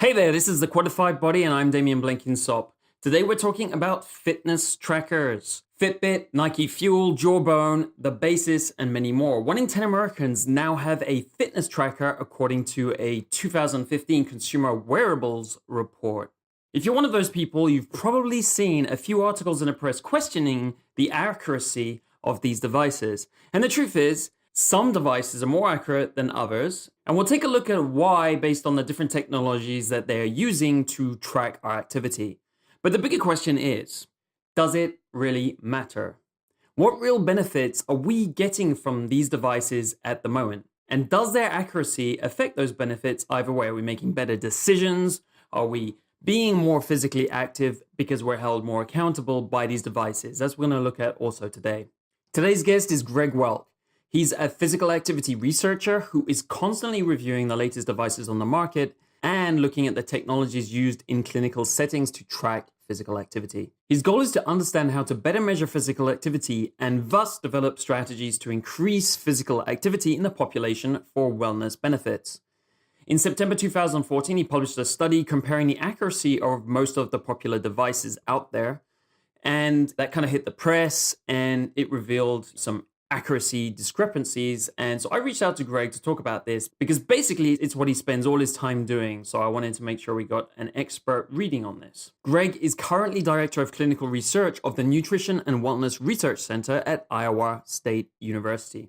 Hey there, this is the Quantified Body and I'm Damien Blenkinsop. Today we're talking about fitness trackers. FitBit, Nike Fuel, Jawbone, The Basis, and many more. 1 in 10 Americans now have a fitness tracker according to a 2015 Consumer Wearables report. If you're one of those people, you've probably seen a few articles in the press questioning the accuracy of these devices. And the truth is, some devices are more accurate than others, and we'll take a look at why based on the different technologies that they're using to track our activity. But the bigger question is, does it really matter? What real benefits are we getting from these devices at the moment? And does their accuracy affect those benefits either way? Are we making better decisions? Are we being more physically active because we're held more accountable by these devices? That's what we're going to look at also today. Today's guest is Greg Welk. He's a physical activity researcher who is constantly reviewing the latest devices on the market and looking at the technologies used in clinical settings to track physical activity. His goal is to understand how to better measure physical activity and thus develop strategies to increase physical activity in the population for wellness benefits. In September 2014, he published a study comparing the accuracy of most of the popular devices out there. And that kind of hit the press and it revealed some accuracy discrepancies. And so I reached out to Greg to talk about this because basically it's what he spends all his time doing. So I wanted to make sure we got an expert reading on this. Greg is currently Director of Clinical Research of the Nutrition and Wellness Research Center at Iowa State University.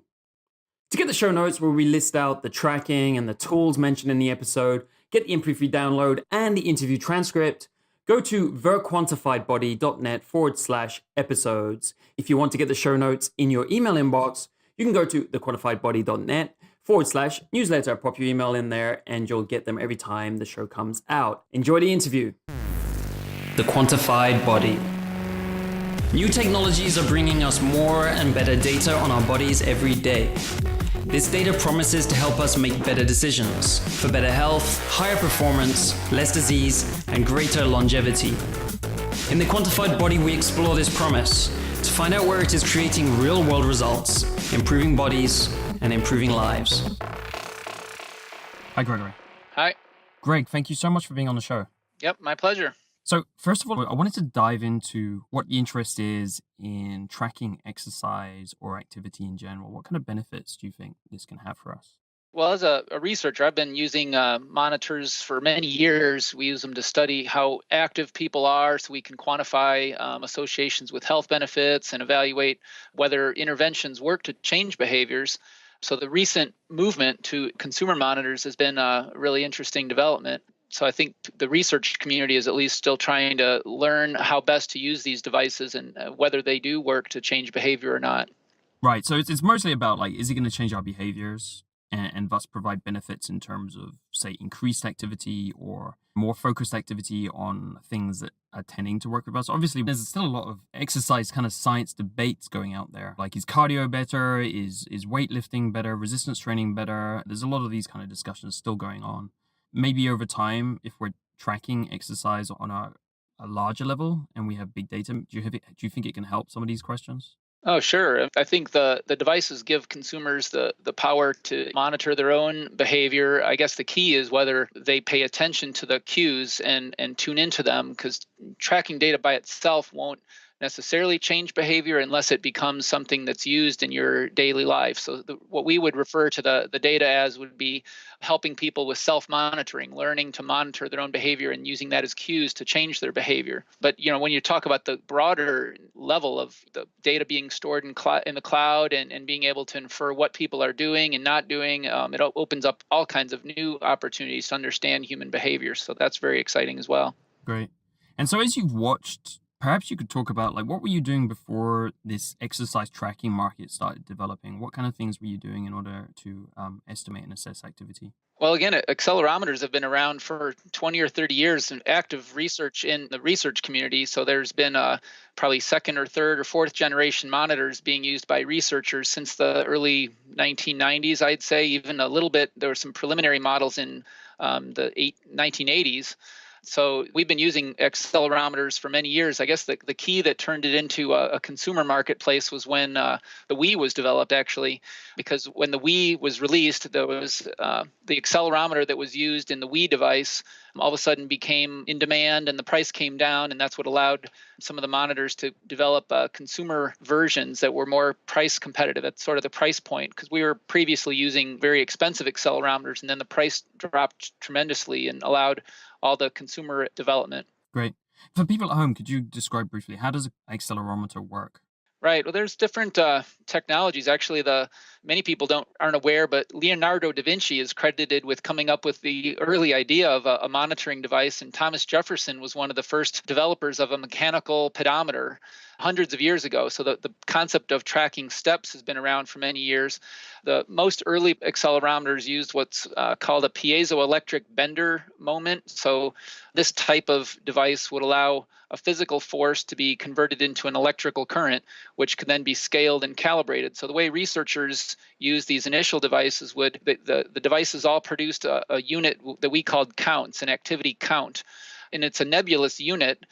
To get the show notes where we list out the tracking and the tools mentioned in the episode, get the MP3 download and the interview transcript, go to thequantifiedbody.net/episodes. If you want to get the show notes in your email inbox, you can go to thequantifiedbody.net/newsletter. Pop your email in there and you'll get them every time the show comes out. Enjoy the interview. The Quantified Body. New technologies are bringing us more and better data on our bodies every day. This data promises to help us make better decisions for better health, higher performance, less disease, and greater longevity. In The Quantified Body, we explore this promise to find out where it is creating real-world results, improving bodies, and improving lives. Hi, Gregory. Hi. Greg, thank you so much for being on the show. Yep, my pleasure. So first of all, I wanted to dive into what the interest is in tracking exercise or activity in general. What kind of benefits do you think this can have for us? Well, as a researcher, I've been using monitors for many years. We use them to study how active people are so we can quantify associations with health benefits and evaluate whether interventions work to change behaviors. So the recent movement to consumer monitors has been a really interesting development. So I think the research community is at least still trying to learn how best to use these devices and whether they do work to change behavior or not. Right. So it's mostly about is it going to change our behaviors and thus provide benefits in terms of, say, increased activity or more focused activity on things that are tending to work with us? Obviously, there's still a lot of exercise kind of science debates going out there. Like, is cardio better? Is weightlifting better? Resistance training better? There's a lot of these kind of discussions still going on. Maybe over time, if we're tracking exercise on a larger level and we have big data, do you think it can help some of these questions? Oh, sure. I think the devices give consumers the power to monitor their own behavior. I guess the key is whether they pay attention to the cues and tune into them, because tracking data by itself won't necessarily change behavior unless it becomes something that's used in your daily life. So what we would refer to the data as would be helping people with self-monitoring, learning to monitor their own behavior and using that as cues to change their behavior. But when you talk about the broader level of the data being stored in the cloud and being able to infer what people are doing and not doing, it opens up all kinds of new opportunities to understand human behavior. So that's very exciting as well. Great. And so as you've watched, perhaps you could talk about what were you doing before this exercise tracking market started developing? What kind of things were you doing in order to estimate and assess activity? Well, again, accelerometers have been around for 20 or 30 years in active research in the research community. So there's been probably second or third or fourth generation monitors being used by researchers since the early 1990s, I'd say. Even a little bit, there were some preliminary models in the 1980s. So we've been using accelerometers for many years. I guess the key that turned it into a consumer marketplace was when the Wii was developed, actually, because when the Wii was released, there was the accelerometer that was used in the Wii device all of a sudden became in demand and the price came down, and that's what allowed some of the monitors to develop consumer versions that were more price competitive at sort of the price point, because we were previously using very expensive accelerometers, and then the price dropped tremendously and allowed all the consumer development. Great. For people at home, could you describe briefly how does an accelerometer work? Right. Well, there's different technologies. Actually, the many people aren't aware, but Leonardo da Vinci is credited with coming up with the early idea of a monitoring device, and Thomas Jefferson was one of the first developers of a mechanical pedometer hundreds of years ago. So the concept of tracking steps has been around for many years. The most early accelerometers used what's called a piezoelectric bender moment. So this type of device would allow a physical force to be converted into an electrical current, which could then be scaled and calibrated. So the way researchers use these initial devices the devices all produced a unit that we called counts, an activity count. And it's a nebulous unit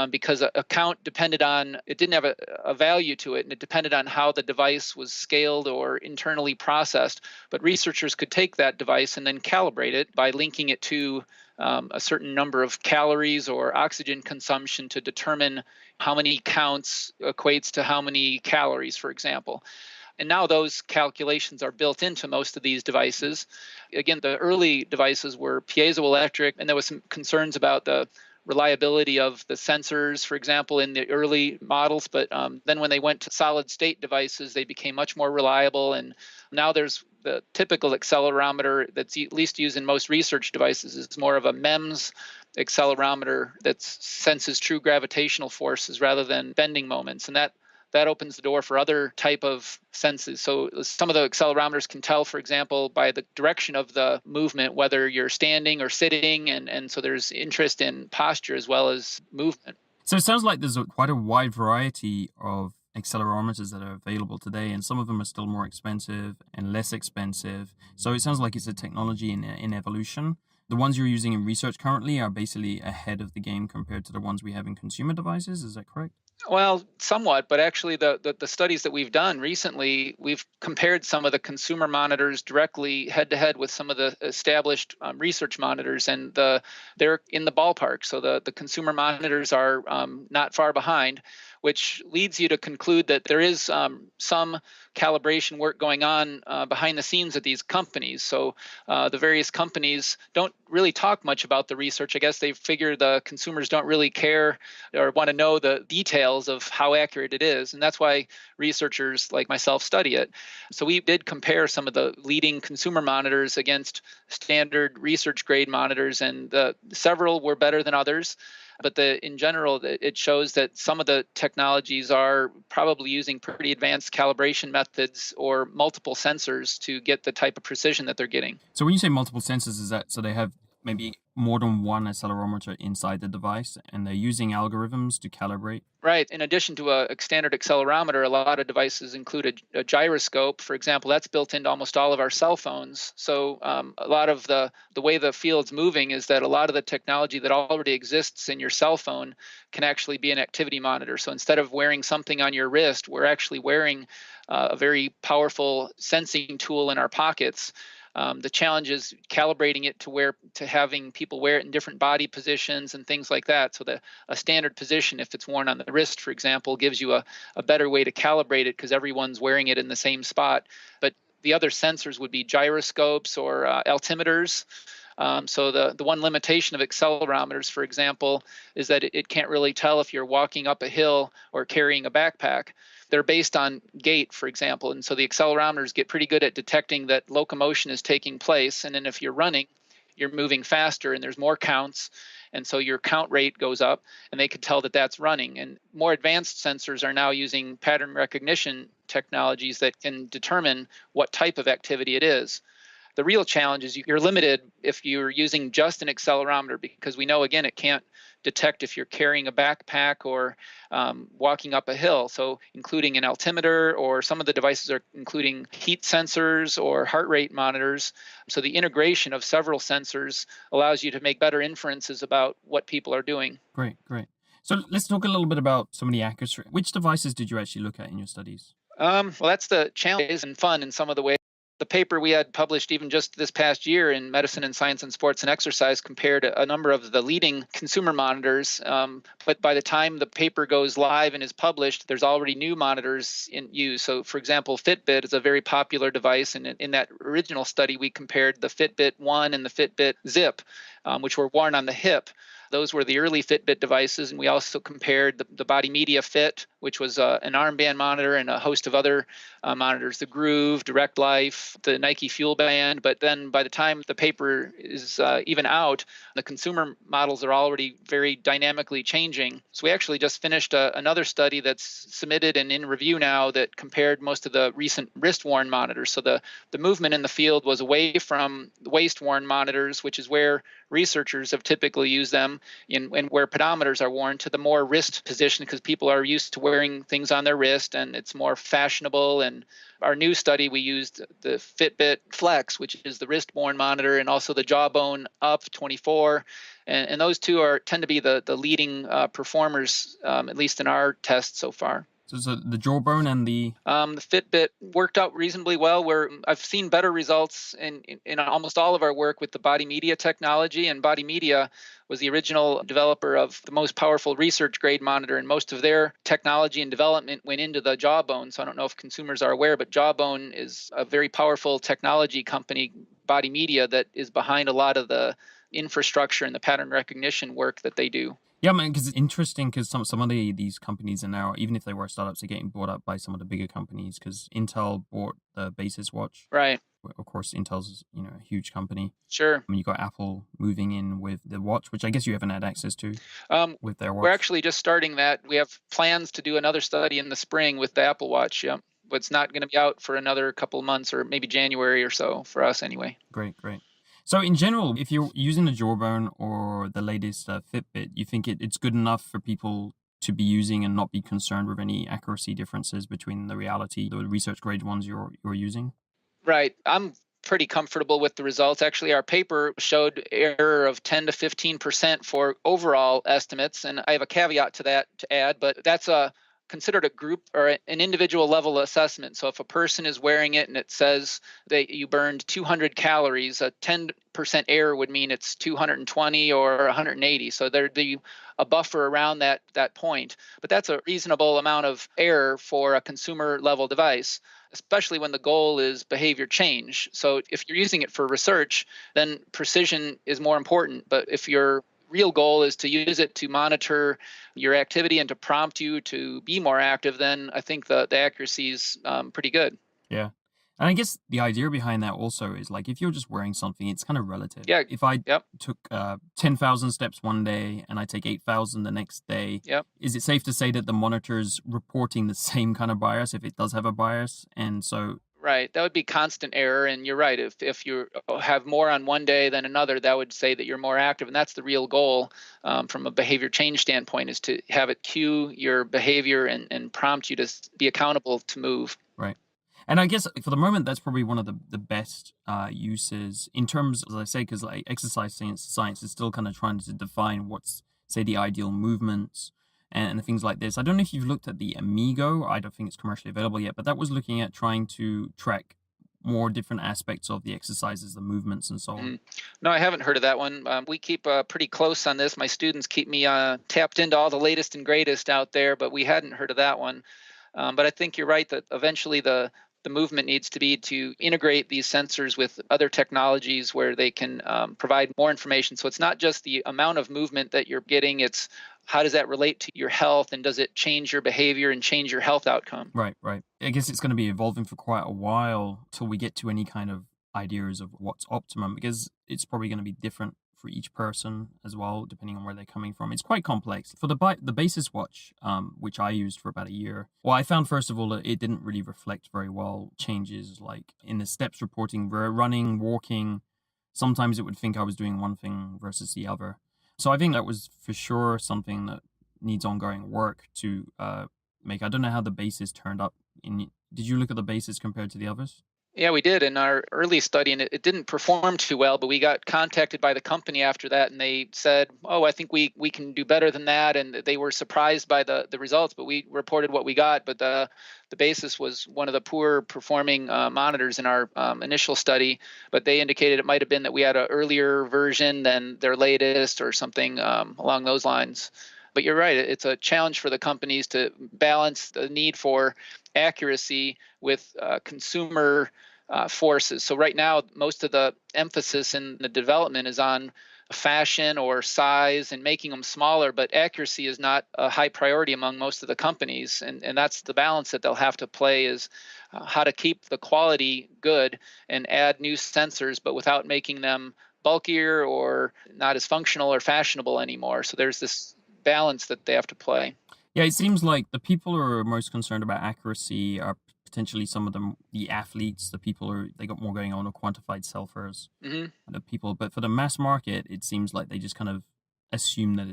because a count it didn't have a value to it, and it depended on how the device was scaled or internally processed. But researchers could take that device and then calibrate it by linking it to a certain number of calories or oxygen consumption to determine how many counts equates to how many calories, for example. And now those calculations are built into most of these devices. Again, the early devices were piezoelectric, and there was some concerns about the reliability of the sensors, for example, in the early models. But then when they went to solid state devices, they became much more reliable. And now there's the typical accelerometer that's at least used in most research devices is more of a MEMS accelerometer that senses true gravitational forces rather than bending moments. And that opens the door for other type of senses. So some of the accelerometers can tell, for example, by the direction of the movement, whether you're standing or sitting. And so there's interest in posture as well as movement. So it sounds like there's quite a wide variety of accelerometers that are available today, and some of them are still more expensive and less expensive. So it sounds like it's a technology in evolution. The ones you're using in research currently are basically ahead of the game compared to the ones we have in consumer devices. Is that correct? Well, somewhat, but actually the studies that we've done recently, we've compared some of the consumer monitors directly head to head with some of the established research monitors, and they're in the ballpark. So the consumer monitors are not far behind, which leads you to conclude that there is some calibration work going on behind the scenes at these companies. So the various companies don't really talk much about the research. I guess they figure the consumers don't really care or want to know the details of how accurate it is. And that's why researchers like myself study it. So we did compare some of the leading consumer monitors against standard research grade monitors, and several were better than others. But in general, it shows that some of the technologies are probably using pretty advanced calibration methods or multiple sensors to get the type of precision that they're getting. So when you say multiple sensors, is that so they have maybe more than one accelerometer inside the device and they're using algorithms to calibrate? Right. In addition to a standard accelerometer, a lot of devices include a gyroscope. For example, that's built into almost all of our cell phones. So a lot of the way the field's moving is that a lot of the technology that already exists in your cell phone can actually be an activity monitor. So instead of wearing something on your wrist, we're actually wearing a very powerful sensing tool in our pockets. The challenge is calibrating it to having people wear it in different body positions and things like that. So a standard position, if it's worn on the wrist, for example, gives you a better way to calibrate it because everyone's wearing it in the same spot. But the other sensors would be gyroscopes or altimeters. So the one limitation of accelerometers, for example, is that it can't really tell if you're walking up a hill or carrying a backpack. They're based on gait, for example, and so the accelerometers get pretty good at detecting that locomotion is taking place. And then if you're running, you're moving faster and there's more counts, and so your count rate goes up, and they could tell that that's running. And more advanced sensors are now using pattern recognition technologies that can determine what type of activity it is. The real challenge is you're limited if you're using just an accelerometer, because we know, again, it can't detect if you're carrying a backpack or walking up a hill. So including an altimeter, or some of the devices are including heat sensors or heart rate monitors. So the integration of several sensors allows you to make better inferences about what people are doing. Great, great. So let's talk a little bit about some of the accuracy. Which devices did you actually look at in your studies? Well, that's the challenge and fun in some of the ways. The paper we had published even just this past year in Medicine and Science and Sports and Exercise compared a number of the leading consumer monitors. But by the time the paper goes live and is published, there's already new monitors in use. So, for example, Fitbit is a very popular device. And in that original study, we compared the Fitbit One and the Fitbit Zip, which were worn on the hip. Those were the early Fitbit devices, and we also compared the Body Media Fit, which was an armband monitor, and a host of other monitors, the Groove, Direct Life, the Nike Fuel Band. But then by the time the paper is even out, the consumer models are already very dynamically changing. So we actually just finished another study that's submitted and in review now that compared most of the recent wrist-worn monitors. So the movement in the field was away from the waist-worn monitors, which is where researchers have typically used them, and where pedometers are worn, to the more wrist position, because people are used to wearing things on their wrist and it's more fashionable. And our new study, we used the Fitbit Flex, which is the wrist-worn monitor, and also the Jawbone Up 24. And those two tend to be the leading performers, at least in our tests so far. So the Jawbone and the Fitbit worked out reasonably well. I've seen better results in almost all of our work with the Body Media technology, and Body Media was the original developer of the most powerful research grade monitor, and most of their technology and development went into the Jawbone. So I don't know if consumers are aware, but Jawbone is a very powerful technology company, Body Media, that is behind a lot of the infrastructure and the pattern recognition work that they do. Yeah, man, because it's interesting because some of these companies are now, even if they were startups, are getting bought up by some of the bigger companies, because Intel bought the Basis watch. Right. Of course, Intel's a huge company. Sure. I mean, you got Apple moving in with the watch, which I guess you haven't had access to with their watch. We're actually just starting that. We have plans to do another study in the spring with the Apple Watch. Yeah, but it's not going to be out for another couple of months, or maybe January or so for us anyway. Great. So in general, if you're using the Jawbone or the latest Fitbit, you think it's good enough for people to be using and not be concerned with any accuracy differences between the research grade ones you're using? Right. I'm pretty comfortable with the results. Actually, our paper showed error of 10 to 15% for overall estimates. And I have a caveat to that to add, but that's considered a group or an individual level assessment. So if a person is wearing it and it says that you burned 200 calories, a 10% error would mean it's 220 or 180. So there'd be a buffer around that point. But that's a reasonable amount of error for a consumer level device, especially when the goal is behavior change. So if you're using it for research, then precision is more important. But if your real goal is to use it to monitor your activity and to prompt you to be more active, then I think the accuracy is pretty good. Yeah. And I guess the idea behind that also is, like, if you're just wearing something, it's kind of relative. Yeah. If I took 10,000 steps one day and I take 8,000 the next day, is it safe to say that the monitor's reporting the same kind of bias if it does have a bias? And so... Right. That would be constant error. And you're right. If you have more on one day than another, that would say that you're more active. And that's the real goal from a behavior change standpoint, is to have it cue your behavior and prompt you to be accountable to move. Right. And I guess for the moment, that's probably one of the best uses in terms, as I say, because like exercise science is still kind of trying to define what's, say, the ideal movements and things like this. I don't know if you've looked at the Amigo. I don't think it's commercially available yet, but that was looking at trying to track more different aspects of the exercises, the movements, and so on. No, I haven't heard of that one. We keep pretty close on this. My students keep me tapped into all the latest and greatest out there, but we hadn't heard of that one. But I think you're right that eventually the movement needs to be to integrate these sensors with other technologies where they can provide more information. So it's not just the amount of movement that you're getting, it's how does that relate to your health, and does it change your behavior and change your health outcome? Right. I guess it's going to be evolving for quite a while till we get to any kind of ideas of what's optimum, because it's probably going to be different for each person as well, depending on where they're coming from. It's quite complex. For the Basis watch, which I used for about a year, well, I found, first of all, that it didn't really reflect very well changes like in the steps reporting, running, walking. Sometimes it would think I was doing one thing versus the other. So I think that was for sure something that needs ongoing work to make. I don't know how the Basis turned up. Did you look at the Basis compared to the others? Yeah, we did in our early study, and it didn't perform too well, but we got contacted by the company after that, and they said, oh, I think we can do better than that. And they were surprised by the results, but we reported what we got. But the basis was one of the poor performing monitors in our initial study, but they indicated it might have been that we had an earlier version than their latest or something along those lines. But you're right, it's a challenge for the companies to balance the need for accuracy with consumer forces. So right now, most of the emphasis in the development is on fashion or size and making them smaller, but accuracy is not a high priority among most of the companies. And that's the balance that they'll have to play, is how to keep the quality good and add new sensors, but without making them bulkier or not as functional or fashionable anymore. So there's this balance that they have to play. Yeah, it seems like the people who are most concerned about accuracy are potentially some of them, the athletes, the people who they got more going on, or quantified selfers, Hmm. the people. But for the mass market, it seems like they just kind of assume that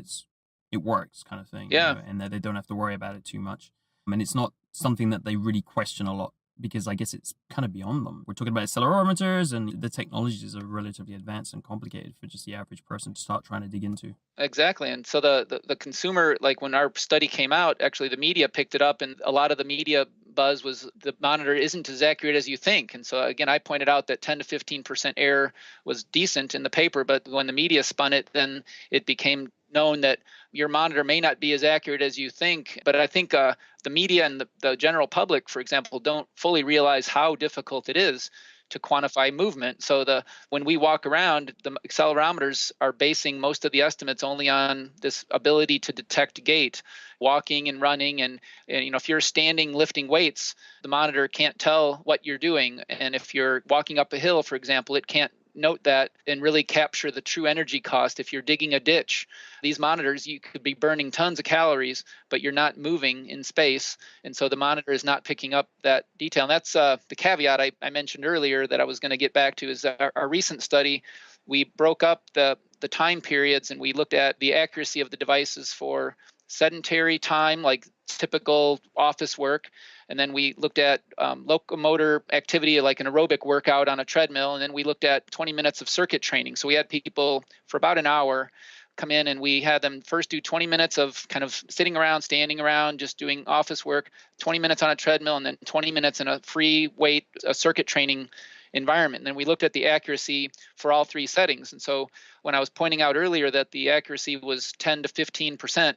it works, kind of thing, Yeah. and that they don't have to worry about it too much. I mean, it's not something that they really question a lot because I guess it's kind of beyond them. We're talking about accelerometers, and the technologies are relatively advanced and complicated for just the average person to start trying to dig into. Exactly. And so the consumer, like when our study came out, actually the media picked it up, and a lot of the media buzz was the monitor isn't as accurate as you think. And so again, I pointed out that 10 to 15% error was decent in the paper, but when the media spun it, then it became known that your monitor may not be as accurate as you think. But I think the media and the general public, for example, don't fully realize how difficult it is to quantify movement. So when we walk around, the accelerometers are basing most of the estimates only on this ability to detect gait, walking and running. And if you're standing lifting weights, the monitor can't tell what you're doing. And if you're walking up a hill, for example, it can't note that and really capture the true energy cost. If you're digging a ditch, these monitors, you could be burning tons of calories, but you're not moving in space. And so the monitor is not picking up that detail. And that's the caveat I mentioned earlier that I was going to get back to, is our recent study, we broke up the time periods, and we looked at the accuracy of the devices for sedentary time, like typical office work. And then we looked at locomotor activity, like an aerobic workout on a treadmill. And then we looked at 20 minutes of circuit training. So we had people for about an hour come in, and we had them first do 20 minutes of kind of sitting around, standing around, just doing office work, 20 minutes on a treadmill, and then 20 minutes in a free weight circuit training environment. And then we looked at the accuracy for all three settings. And so when I was pointing out earlier that the accuracy was 10 to 15%,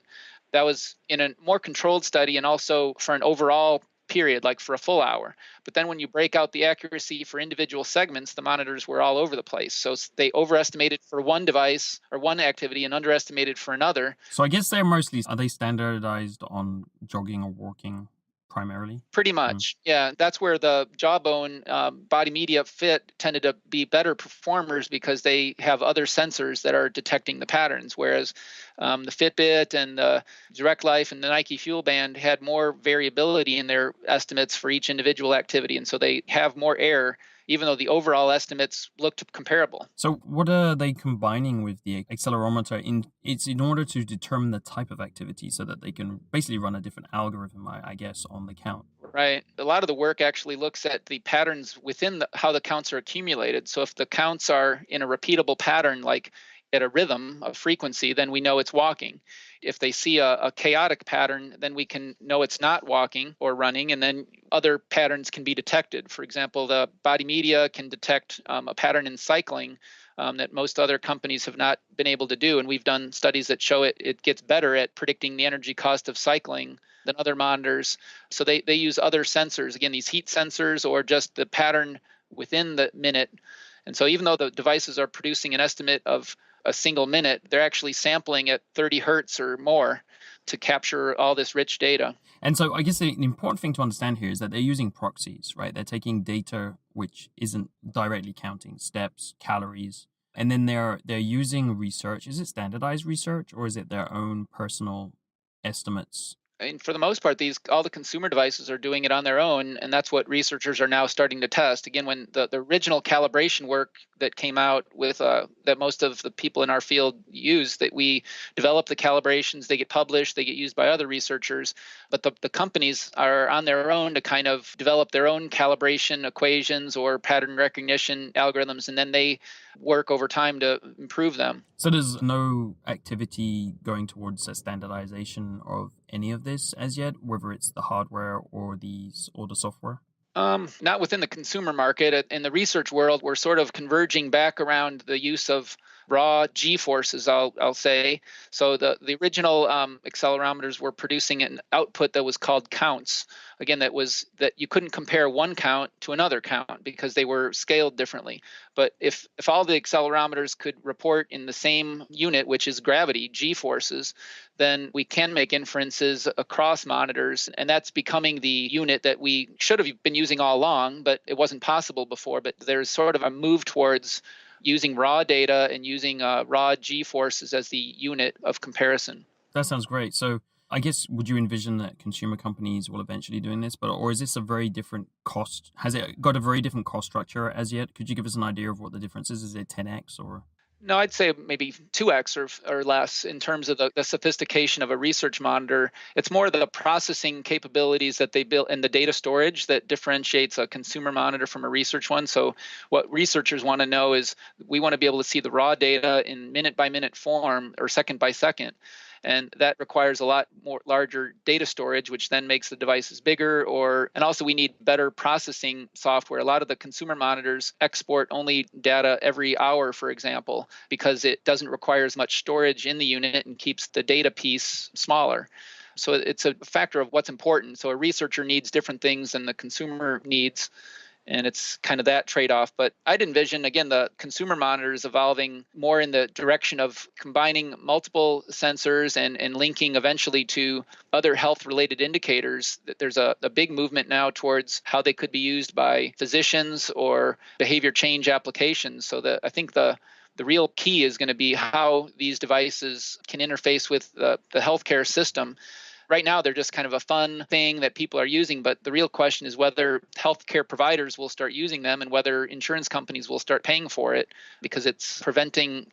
that was in a more controlled study and also for an overall period, like for a full hour. But then when you break out the accuracy for individual segments, the monitors were all over the place. So they overestimated for one device or one activity and underestimated for another. So I guess are they standardized on jogging or walking primarily? Pretty much. Yeah, that's where the Jawbone body media fit tended to be better performers, because they have other sensors that are detecting the patterns, whereas the Fitbit and the Direct Life and the Nike Fuel Band had more variability in their estimates for each individual activity, and so they have more error, even though the overall estimates looked comparable. So what are they combining with the accelerometer it's in order to determine the type of activity so that they can basically run a different algorithm, I guess, on the count. Right. A lot of the work actually looks at the patterns within how the counts are accumulated. So if the counts are in a repeatable pattern, like at a rhythm, a frequency, then we know it's walking. If they see a chaotic pattern, then we can know it's not walking or running, and then other patterns can be detected. For example, the body media can detect a pattern in cycling that most other companies have not been able to do. And we've done studies that show it gets better at predicting the energy cost of cycling than other monitors. So they use other sensors, again, these heat sensors or just the pattern within the minute. And so even though the devices are producing an estimate of a single minute, they're actually sampling at 30 hertz or more to capture all this rich data. And so I guess the important thing to understand here is that they're using proxies, right? They're taking data which isn't directly counting steps, calories, and then they're using research. Is it standardized research, or is it their own personal estimates And for the most part, all the consumer devices are doing it on their own, and that's what researchers are now starting to test. Again, when the original calibration work that came out with that most of the people in our field use, that we develop the calibrations, they get published, they get used by other researchers, but the companies are on their own to kind of develop their own calibration equations or pattern recognition algorithms, and then they work over time to improve them. So there's no activity going towards a standardization of any of this as yet, whether it's the hardware or the software? Not within the consumer market. In the research world, we're sort of converging back around the use of raw G forces, I'll say. So the original accelerometers were producing an output that was called counts. Again, that you couldn't compare one count to another count because they were scaled differently. But if all the accelerometers could report in the same unit, which is gravity, G forces, then we can make inferences across monitors. And that's becoming the unit that we should have been using all along, but it wasn't possible before. But there's sort of a move towards using raw data and using raw G forces as the unit of comparison. That sounds great. So I guess, would you envision that consumer companies will eventually doing this, or is this a very different cost? Has it got a very different cost structure as yet? Could you give us an idea of what the difference is? Is it 10x or? No, I'd say maybe 2x or less in terms of the sophistication of a research monitor. It's more the processing capabilities that they built and the data storage that differentiates a consumer monitor from a research one. So what researchers want to know is we want to be able to see the raw data in minute by minute form or second by second. And that requires a lot more larger data storage, which then makes the devices bigger. And also we need better processing software. A lot of the consumer monitors export only data every hour, for example, because it doesn't require as much storage in the unit and keeps the data piece smaller. So it's a factor of what's important. So a researcher needs different things than the consumer needs. And it's kind of that trade-off. But I'd envision, again, the consumer monitors evolving more in the direction of combining multiple sensors and linking eventually to other health-related indicators. There's a big movement now towards how they could be used by physicians or behavior change applications. So I think the real key is going to be how these devices can interface with the healthcare system. Right now, they're just kind of a fun thing that people are using, but the real question is whether healthcare providers will start using them and whether insurance companies will start paying for it, because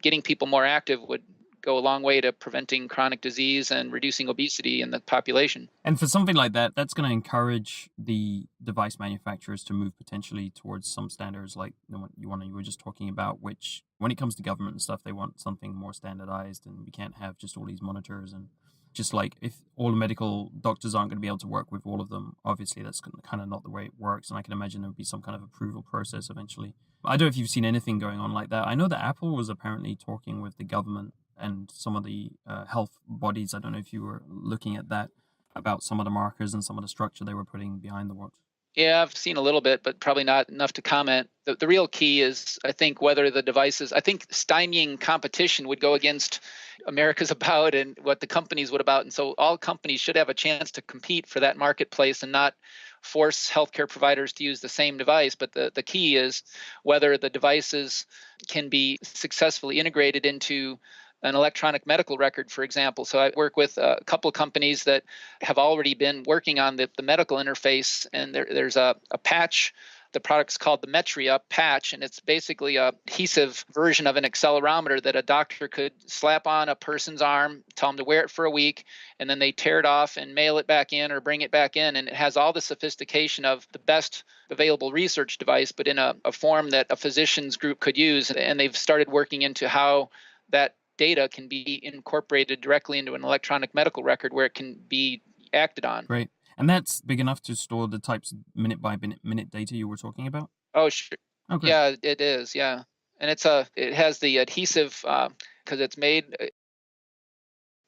getting people more active would go a long way to preventing chronic disease and reducing obesity in the population. And for something like that, that's going to encourage the device manufacturers to move potentially towards some standards like the one you were just talking about, which when it comes to government and stuff, they want something more standardized, and we can't have just all these monitors. And just like if all the medical doctors aren't going to be able to work with all of them, obviously that's kind of not the way it works. And I can imagine there would be some kind of approval process eventually. I don't know if you've seen anything going on like that. I know that Apple was apparently talking with the government and some of the health bodies. I don't know if you were looking at that, about some of the markers and some of the structure they were putting behind the watch. Yeah, I've seen a little bit, but probably not enough to comment. The real key is, I think, whether the devices, I think stymieing competition would go against America's about and what the companies would about. And so all companies should have a chance to compete for that marketplace and not force healthcare providers to use the same device. But the key is whether the devices can be successfully integrated into an electronic medical record, for example. So I work with a couple of companies that have already been working on the medical interface, and there's a patch. The product's called the Metria patch, and it's basically a adhesive version of an accelerometer that a doctor could slap on a person's arm, tell them to wear it for a week, and then they tear it off and mail it back in or bring it back in. And it has all the sophistication of the best available research device, but in a form that a physician's group could use. And they've started working into how that data can be incorporated directly into an electronic medical record where it can be acted on. Great. And that's big enough to store the types of minute by minute data you were talking about? Oh, sure. Okay. Yeah, it is. Yeah. And it has the adhesive, because it's made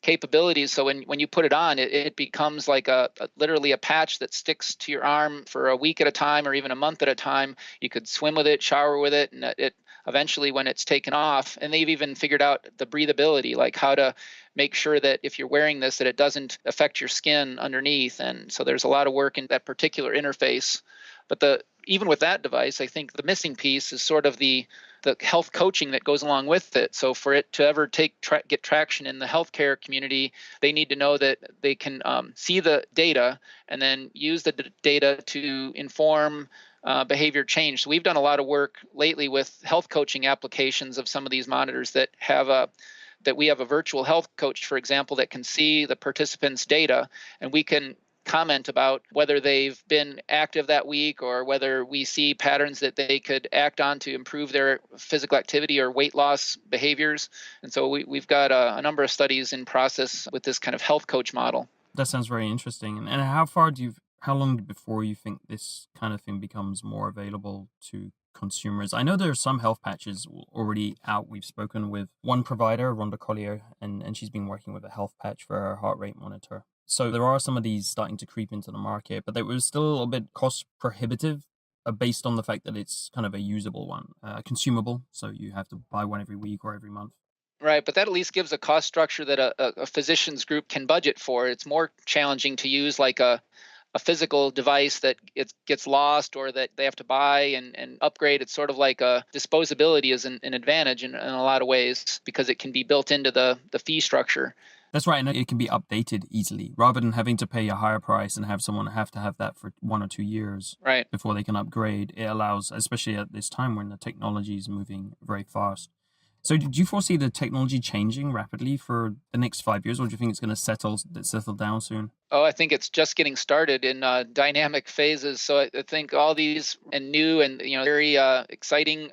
capabilities. So when you put it on, it becomes like literally a patch that sticks to your arm for a week at a time or even a month at a time. You could swim with it, shower with it, and it eventually, when it's taken off, and they've even figured out the breathability, like how to make sure that if you're wearing this, that it doesn't affect your skin underneath. And so there's a lot of work in that particular interface. But even with that device, I think the missing piece is sort of the the health coaching that goes along with it. So for it to ever get traction in the healthcare community, they need to know that they can see the data and then use the data to inform behavior change. So we've done a lot of work lately with health coaching applications of some of these monitors that we have a virtual health coach, for example, that can see the participants' data, and we can comment about whether they've been active that week or whether we see patterns that they could act on to improve their physical activity or weight loss behaviors. And so we've got a number of studies in process with this kind of health coach model. That sounds very interesting. And how long before you think this kind of thing becomes more available to consumers? I know there are some health patches already out. We've spoken with one provider, Rhonda Collier, and she's been working with a health patch for her heart rate monitor. So there are some of these starting to creep into the market, but they were still a little bit cost prohibitive based on the fact that it's kind of a usable one, consumable. So you have to buy one every week or every month. Right, but that at least gives a cost structure that a physician's group can budget for. It's more challenging to use like a physical device that it gets lost or that they have to buy and upgrade. It's sort of like a disposability is an advantage in a lot of ways because it can be built into the fee structure. That's right, and it can be updated easily rather than having to pay a higher price and have someone have to have that for 1 or 2 years right before they can upgrade. It allows, especially at this time when the technology is moving very fast. So do you foresee the technology changing rapidly for the next 5 years, or do you think it's going to settle down soon? Oh, I think it's just getting started in dynamic phases. So I think all these and new and very exciting.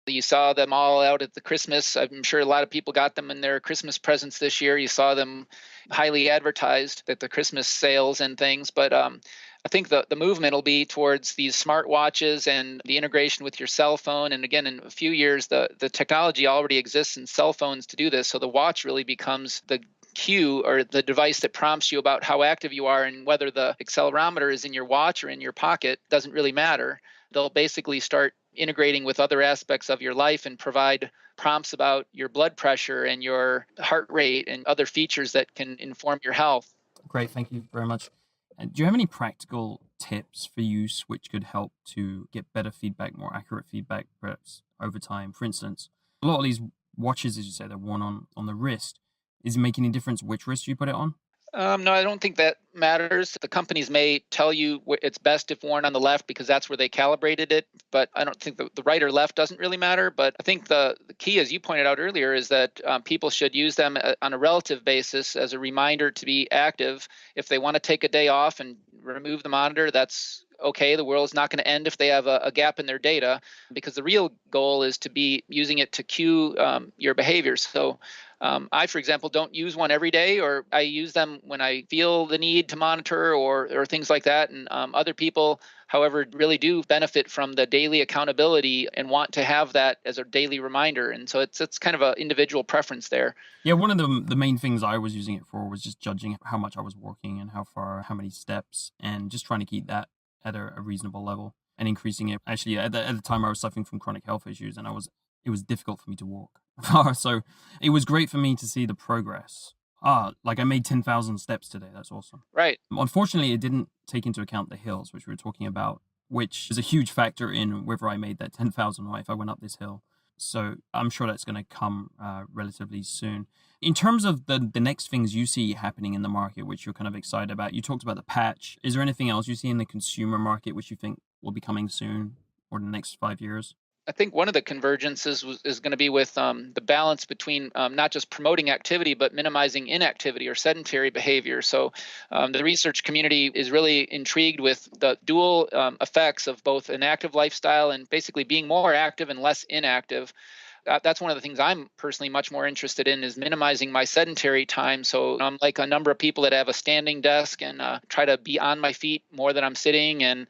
You saw them all out at the Christmas. I'm sure a lot of people got them in their Christmas presents this year. You saw them highly advertised at the Christmas sales and things. But I think the movement will be towards these smartwatches and the integration with your cell phone. And again, in a few years, the technology already exists in cell phones to do this. So the watch really becomes the cue or the device that prompts you about how active you are, and whether the accelerometer is in your watch or in your pocket doesn't really matter. They'll basically start integrating with other aspects of your life and provide prompts about your blood pressure and your heart rate and other features that can inform your health. Great, thank you very much. And do you have any practical tips for use which could help to get better feedback, more accurate feedback, perhaps over time? For instance, a lot of these watches, as you say, they're worn on the wrist. Is it making any difference which wrist you put it on? No, I don't think that matters. The companies may tell you it's best if worn on the left because that's where they calibrated it, but I don't think the right or left doesn't really matter. But I think the key, as you pointed out earlier, is that people should use them on a relative basis as a reminder to be active. If they want to take a day off and remove the monitor, that's okay. The world is not going to end if they have a gap in their data, because the real goal is to be using it to cue your behavior. So I, for example, don't use one every day, or I use them when I feel the need to monitor or things like that. And other people, however, really do benefit from the daily accountability and want to have that as a daily reminder. And so it's kind of an individual preference there. Yeah, one of the main things I was using it for was just judging how much I was walking and how many steps, and just trying to keep that at a reasonable level and increasing it. Actually, at the time I was suffering from chronic health issues, and it was difficult for me to walk far. So it was great for me to see the progress. Like I made 10,000 steps today. That's awesome. Right. Unfortunately, it didn't take into account the hills, which we were talking about, which is a huge factor in whether I made that 10,000 or if I went up this hill. So I'm sure that's going to come relatively soon. In terms of the next things you see happening in the market, which you're kind of excited about, you talked about the patch. Is there anything else you see in the consumer market which you think will be coming soon or in the next 5 years? I think one of the convergences is going to be with the balance between not just promoting activity, but minimizing inactivity or sedentary behavior. So the research community is really intrigued with the dual effects of both an active lifestyle and basically being more active and less inactive. That's one of the things I'm personally much more interested in, is minimizing my sedentary time. So I'm like a number of people that have a standing desk and try to be on my feet more than I'm sitting. And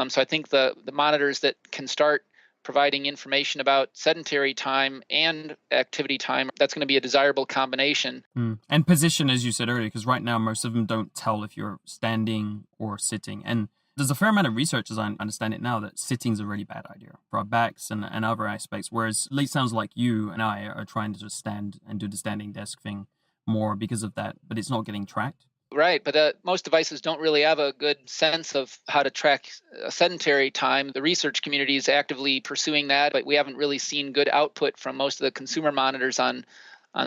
so I think the monitors that can start providing information about sedentary time and activity time, that's going to be a desirable combination. And position, as you said earlier, because right now most of them don't tell if you're standing or sitting. And there's a fair amount of research, as I understand it now, that sitting's a really bad idea for our backs and other aspects, whereas it sounds like you and I are trying to just stand and do the standing desk thing more because of that, but it's not getting tracked. Right, but most devices don't really have a good sense of how to track sedentary time. The research community is actively pursuing that, but we haven't really seen good output from most of the consumer monitors on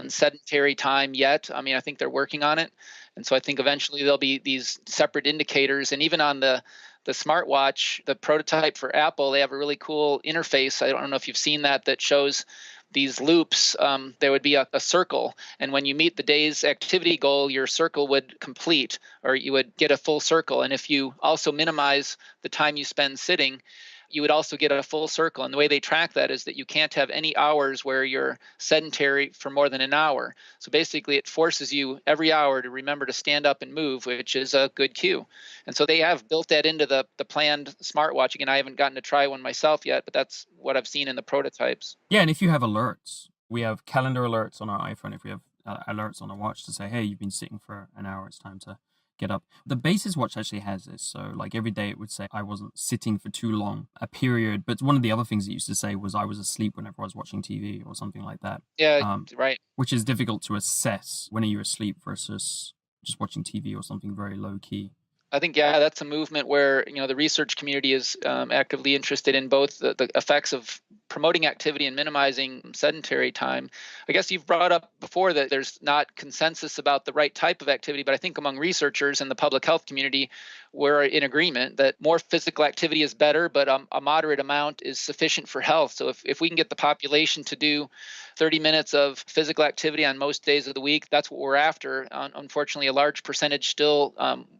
sedentary time yet. I mean, I think they're working on it, and so I think eventually there'll be these separate indicators. And even on the smartwatch, the prototype for Apple, they have a really cool interface. I don't know if you've seen that shows these loops. There would be a circle, and when you meet the day's activity goal, your circle would complete, or you would get a full circle. And if you also minimize the time you spend sitting, you would also get a full circle. And the way they track that is that you can't have any hours where you're sedentary for more than an hour. So basically, it forces you every hour to remember to stand up and move, which is a good cue. And so they have built that into the planned smartwatch. Again, I haven't gotten to try one myself yet, but that's what I've seen in the prototypes. Yeah, and if you have alerts, we have calendar alerts on our iPhone. If we have alerts on a watch to say, hey, you've been sitting for an hour, it's time to get up. The Basis watch actually has this. So like every day it would say I wasn't sitting for too long, a period. But one of the other things it used to say was I was asleep whenever I was watching TV or something like that. Yeah, right. Which is difficult to assess when are you asleep versus just watching TV or something very low key. I think, yeah, that's a movement where, the research community is actively interested in both the effects of promoting activity and minimizing sedentary time. I guess you've brought up before that there's not consensus about the right type of activity, but I think among researchers and the public health community, we're in agreement that more physical activity is better, but a moderate amount is sufficient for health. So if we can get the population to do 30 minutes of physical activity on most days of the week, that's what we're after. Unfortunately, a large percentage still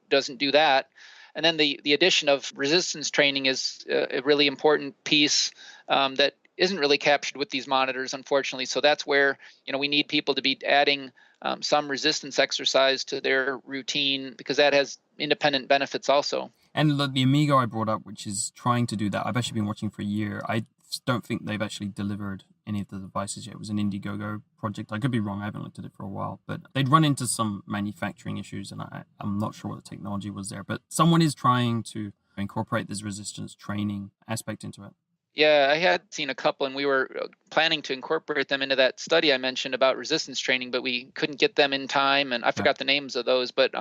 doesn't do that. And then the addition of resistance training is a really important piece that isn't really captured with these monitors, unfortunately. So that's where we need people to be adding some resistance exercise to their routine, because that has independent benefits also. And the Amigo I brought up, which is trying to do that, I've actually been watching for a year. I don't think they've actually delivered any of the devices yet. It was an Indiegogo project. I could be wrong. I haven't looked at it for a while, but they'd run into some manufacturing issues, and I'm not sure what the technology was there. But someone is trying to incorporate this resistance training aspect into it. Yeah, I had seen a couple, and we were planning to incorporate them into that study I mentioned about resistance training, but we couldn't get them in time, and I forgot the names of those, but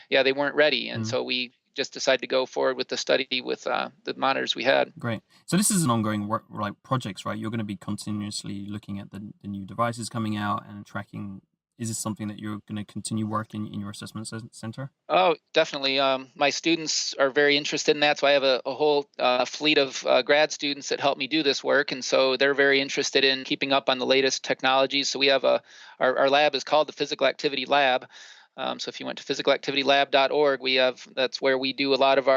yeah, they weren't ready, and so we just decided to go forward with the study with the monitors we had. Great. So this is an ongoing work, like projects, right? You're going to be continuously looking at the new devices coming out and tracking. Is this something that you're going to continue working in your assessment center? Oh, definitely. My students are very interested in that. So I have a whole fleet of grad students that help me do this work. And so they're very interested in keeping up on the latest technologies. So we have our lab is called the Physical Activity Lab. So if you went to physicalactivitylab.org, that's where we do a lot of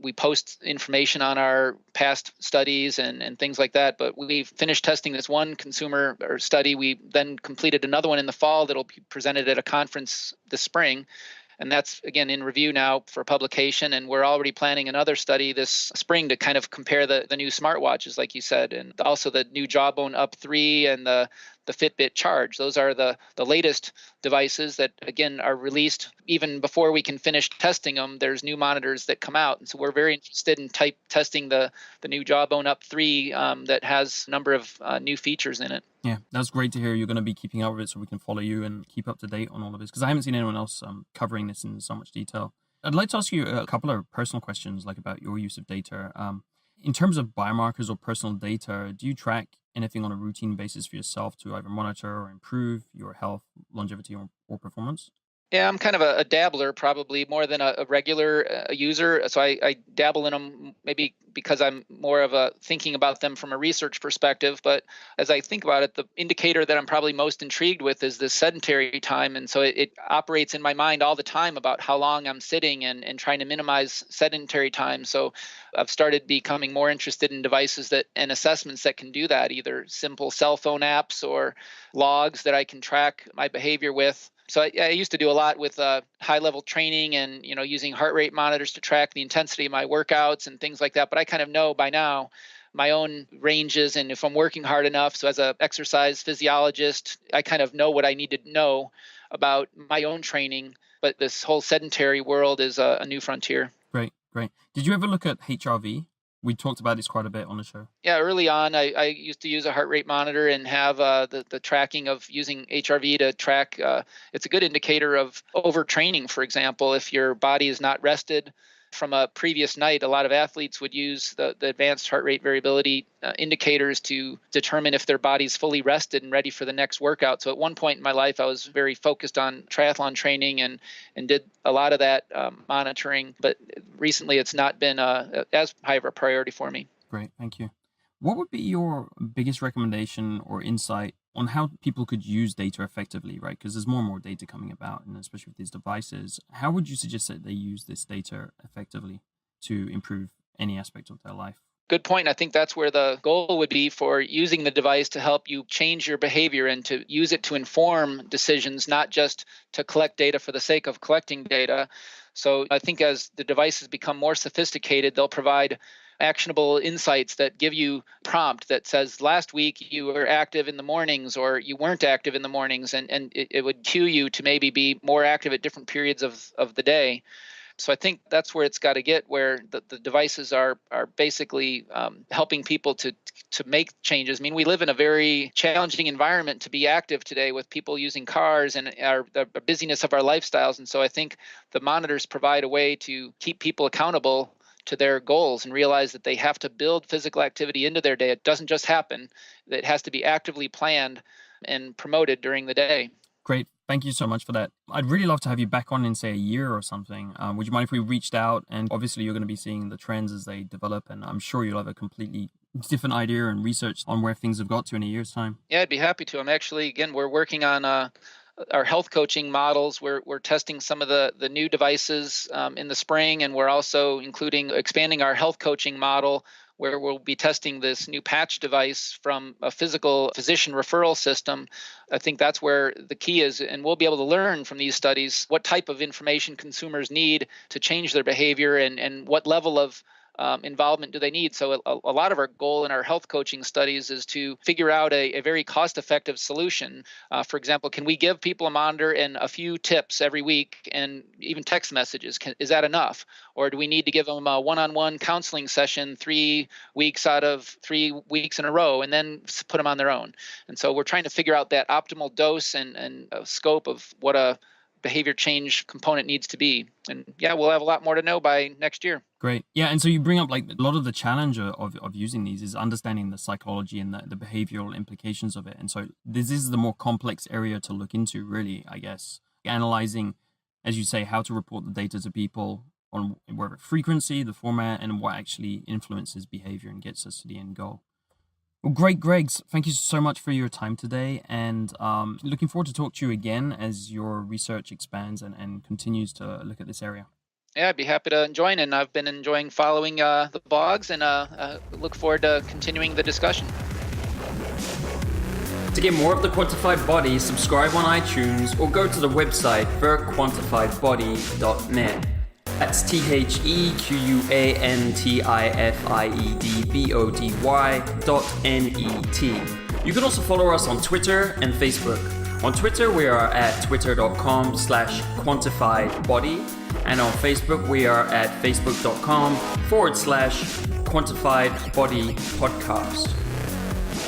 we post information on our past studies and things like that. But we finished testing this one consumer study. We then completed another one in the fall that'll be presented at a conference this spring. And that's, again, in review now for publication. And we're already planning another study this spring to kind of compare the new smartwatches, like you said, and also the new Jawbone Up 3 and the FitBit Charge. Those are the latest devices that, again, are released even before we can finish testing them. There's new monitors that come out. And so we're very interested in testing the new Jawbone Up 3 that has a number of new features in it. Yeah, that's great to hear. You're going to be keeping up with it so we can follow you and keep up to date on all of this, because I haven't seen anyone else covering this in so much detail. I'd like to ask you a couple of personal questions, like about your use of data. In terms of biomarkers or personal data, do you track anything on a routine basis for yourself to either monitor or improve your health, longevity, or performance? Yeah, I'm kind of a dabbler, probably more than a regular user. So I dabble in them maybe because I'm more of a thinking about them from a research perspective. But as I think about it, the indicator that I'm probably most intrigued with is the sedentary time. And so it operates in my mind all the time about how long I'm sitting and trying to minimize sedentary time. So I've started becoming more interested in devices and assessments that can do that, either simple cell phone apps or logs that I can track my behavior with. So I used to do a lot with high-level training and using heart rate monitors to track the intensity of my workouts and things like that. But I kind of know by now my own ranges and if I'm working hard enough. So as an exercise physiologist, I kind of know what I need to know about my own training. But this whole sedentary world is a new frontier. Great. Did you ever look at HRV? We talked about this quite a bit on the show. Yeah, early on, I used to use a heart rate monitor and have the tracking of using HRV to track. It's a good indicator of overtraining, for example. If your body is not rested from a previous night, a lot of athletes would use the advanced heart rate variability indicators to determine if their body's fully rested and ready for the next workout. So at one point in my life, I was very focused on triathlon training and did a lot of that monitoring. But recently, it's not been as high of a priority for me. Great, thank you. What would be your biggest recommendation or insight on how people could use data effectively, right? Because there's more and more data coming about, and especially with these devices. How would you suggest that they use this data effectively to improve any aspect of their life? Good point. I think that's where the goal would be for using the device to help you change your behavior and to use it to inform decisions, not just to collect data for the sake of collecting data. So I think as the devices become more sophisticated, they'll provide actionable insights that give you prompt that says last week you were active in the mornings or you weren't active in the mornings, and it would cue you to maybe be more active at different periods of the day. So I think that's where it's got to get, where the devices are basically helping people to make changes. I mean, we live in a very challenging environment to be active today with people using cars and the busyness of our lifestyles. And so I think the monitors provide a way to keep people accountable to their goals and realize that they have to build physical activity into their day. It doesn't just happen. It has to be actively planned and promoted during the day. Great. Thank you so much for that. I'd really love to have you back on in, say, a year or something. Would you mind if we reached out? And obviously, you're going to be seeing the trends as they develop, and I'm sure you'll have a completely different idea and research on where things have got to in a year's time. Yeah, I'd be happy to. We're working on our health coaching models. We're testing some of the new devices in the spring, and we're also expanding our health coaching model, where we'll be testing this new patch device from a physical physician referral system. I think that's where the key is, and we'll be able to learn from these studies what type of information consumers need to change their behavior and what level of involvement do they need. So a lot of our goal in our health coaching studies is to figure out a very cost-effective solution. For example, can we give people a monitor and a few tips every week and even text messages? Is that enough? Or do we need to give them a one-on-one counseling session 3 weeks out of 3 weeks in a row and then put them on their own? And so we're trying to figure out that optimal dose and scope of what a behavior change component needs to be. And yeah, we'll have a lot more to know by next year. Great. Yeah. And so you bring up like a lot of the challenge of using these is understanding the psychology and the behavioral implications of it. And so this is the more complex area to look into, really, I guess. Analyzing, as you say, how to report the data to people on whatever frequency, the format, and what actually influences behavior and gets us to the end goal. Well, great, Greg. Thank you so much for your time today, and looking forward to talk to you again as your research expands and continues to look at this area. Yeah, I'd be happy to join, and I've been enjoying following the blogs, and look forward to continuing the discussion. To get more of The Quantified Body, subscribe on iTunes or go to the website forquantifiedbody.net. That's Thequantifiedbody.net. You can also follow us on Twitter and Facebook. On Twitter, we are at twitter.com/quantifiedbody. And on Facebook, we are at facebook.com/quantifiedbodypodcast.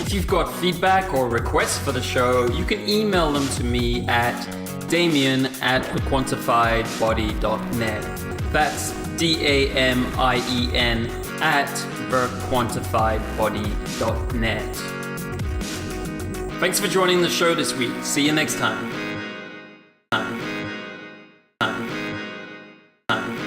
If you've got feedback or requests for the show, you can email them to me at damien@thequantifiedbody.net. That's DAMIEN @thequantifiedbody.net. Thanks for joining the show this week. See you next time.